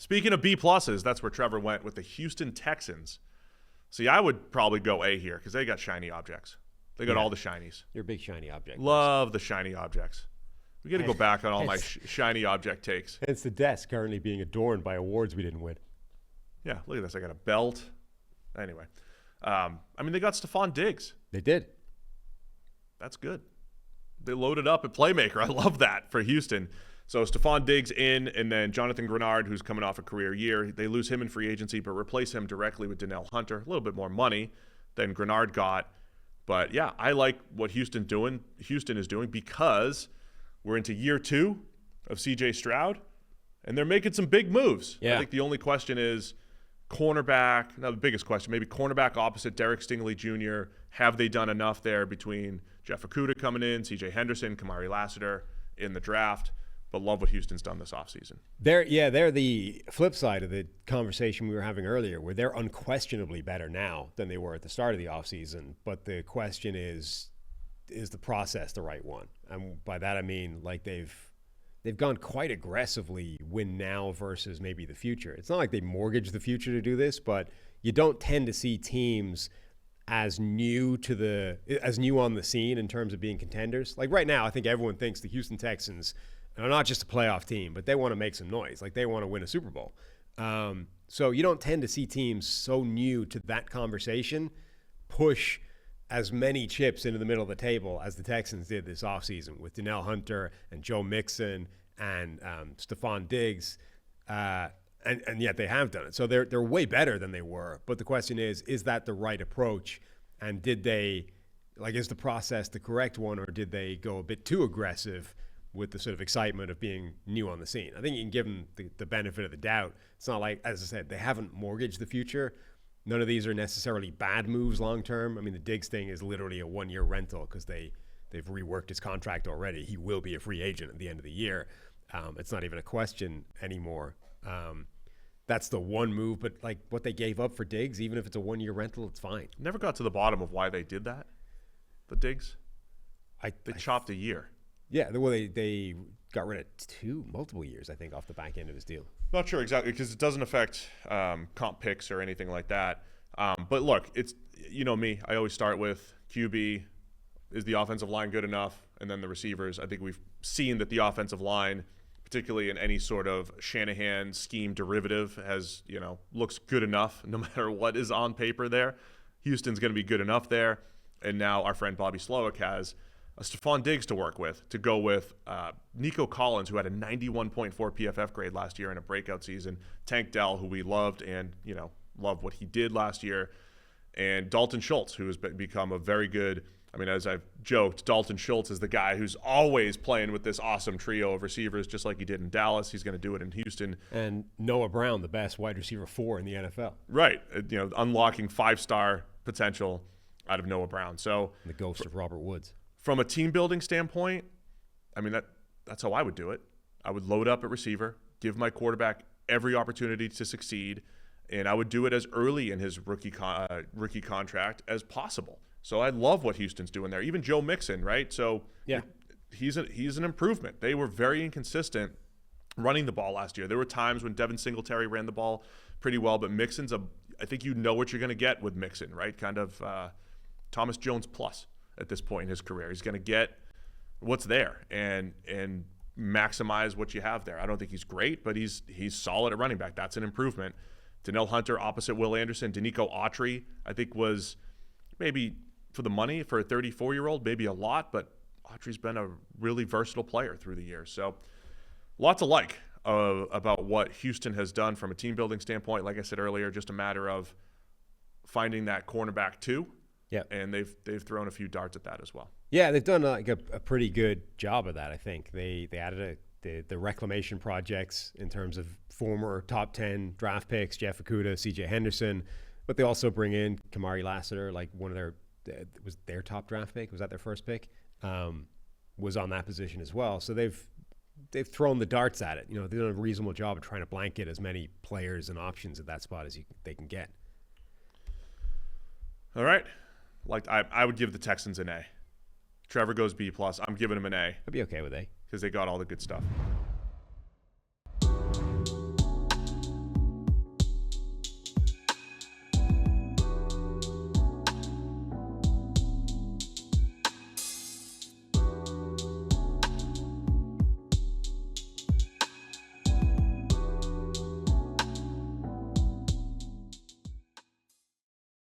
Speaking of B pluses, that's where Trevor went with the Houston Texans. See, I would probably go A here because they got shiny objects. They got all the shinies. You're a big shiny object. Love the shiny objects. We got to go back on all my shiny object takes. It's the desk currently being adorned by awards we didn't win. Yeah, look at this. I got a belt. Anyway, they got Stephon Diggs. They did. That's good. They loaded up at playmaker. I love that for Houston. So Stephon Diggs in, and then Jonathan Grenard, who's coming off a career year. They lose him in free agency, but replace him directly with Danielle Hunter. A little bit more money than Grenard got. But, yeah, I like what Houston is doing because we're into year 2 of C.J. Stroud, and they're making some big moves. Yeah. I think the only question is cornerback. Now, the biggest question, maybe cornerback opposite Derek Stingley Jr. Have they done enough there between Jeff Okudah coming in, C.J. Henderson, Kamari Lassiter in the draft? But love what Houston's done this offseason. They're the flip side of the conversation we were having earlier, where they're unquestionably better now than they were at the start of the offseason. But the question is the process the right one? And by that I mean like they've gone quite aggressively win now versus maybe the future. It's not like they mortgage the future to do this, but you don't tend to see teams as new on the scene in terms of being contenders. Like right now, I think everyone thinks the Houston Texans are not just a playoff team, but they want to make some noise. Like they want to win a Super Bowl. So you don't tend to see teams so new to that conversation push as many chips into the middle of the table as the Texans did this offseason with Danielle Hunter and Joe Mixon and Stephon Diggs. And yet they have done it. So they're way better than they were. But the question is that the right approach? And is the process the correct one, or did they go a bit too aggressive with the sort of excitement of being new on the scene? I think you can give them the benefit of the doubt. It's not like, as I said, they haven't mortgaged the future. None of these are necessarily bad moves long term. I mean, the Diggs thing is literally a 1-year rental because they've reworked his contract already. He will be a free agent at the end of the year. It's not even a question anymore. That's the one move, but like what they gave up for Diggs, even if it's a 1-year rental, it's fine. Never got to the bottom of why they did that, the Diggs. They chopped a year. Yeah, well, they got rid of multiple years, I think, off the back end of his deal. Not sure exactly because it doesn't affect comp picks or anything like that. But look, it's me. I always start with QB. Is the offensive line good enough? And then the receivers. I think we've seen that the offensive line, particularly in any sort of Shanahan scheme derivative, looks good enough no matter what is on paper there. Houston's going to be good enough there. And now our friend Bobby Slowick has a Stephon Diggs to work with, to go with Nico Collins, who had a 91.4 PFF grade last year in a breakout season, Tank Dell, who we loved and, loved what he did last year, and Dalton Schultz, who has become a very good, as I've joked, Dalton Schultz is the guy who's always playing with this awesome trio of receivers, just like he did in Dallas. He's going to do it in Houston. And Noah Brown, the best wide receiver 4 in the NFL. Right. Unlocking 5-star potential out of Noah Brown. So the ghost of Robert Woods. From a team building standpoint, that's how I would do it. I would load up at receiver, give my quarterback every opportunity to succeed, and I would do it as early in his rookie contract as possible. So I love what Houston's doing there. Even Joe Mixon, right? So yeah, he's an improvement. They were very inconsistent running the ball last year. There were times when Devin Singletary ran the ball pretty well, but Mixon's I think you know what you're going to get with Mixon, right? Kind of Thomas Jones plus. At this point in his career, he's going to get what's there and maximize what you have there. I don't think he's great, but he's solid at running back. That's an improvement. Danielle Hunter opposite Will Anderson. Danico Autry, I think, was maybe for the money for a 34-year-old, maybe a lot, but Autry's been a really versatile player through the years. So lots to like about what Houston has done from a team building standpoint. Like I said earlier, just a matter of finding that cornerback too. Yeah, and they've thrown a few darts at that as well. Yeah, they've done a pretty good job of that. I think they added the reclamation projects in terms of former top 10 draft picks, Jeff Okudah, C.J. Henderson, but they also bring in Kamari Lassiter, like one of was their top draft pick. Was that their first pick? Was on that position as well. So they've thrown the darts at it. They've done a reasonable job of trying to blanket as many players and options at that spot as they can get. All right. I would give the Texans an A. Trevor goes B+. I'm giving him an A. I'd be okay with A. Because they got all the good stuff.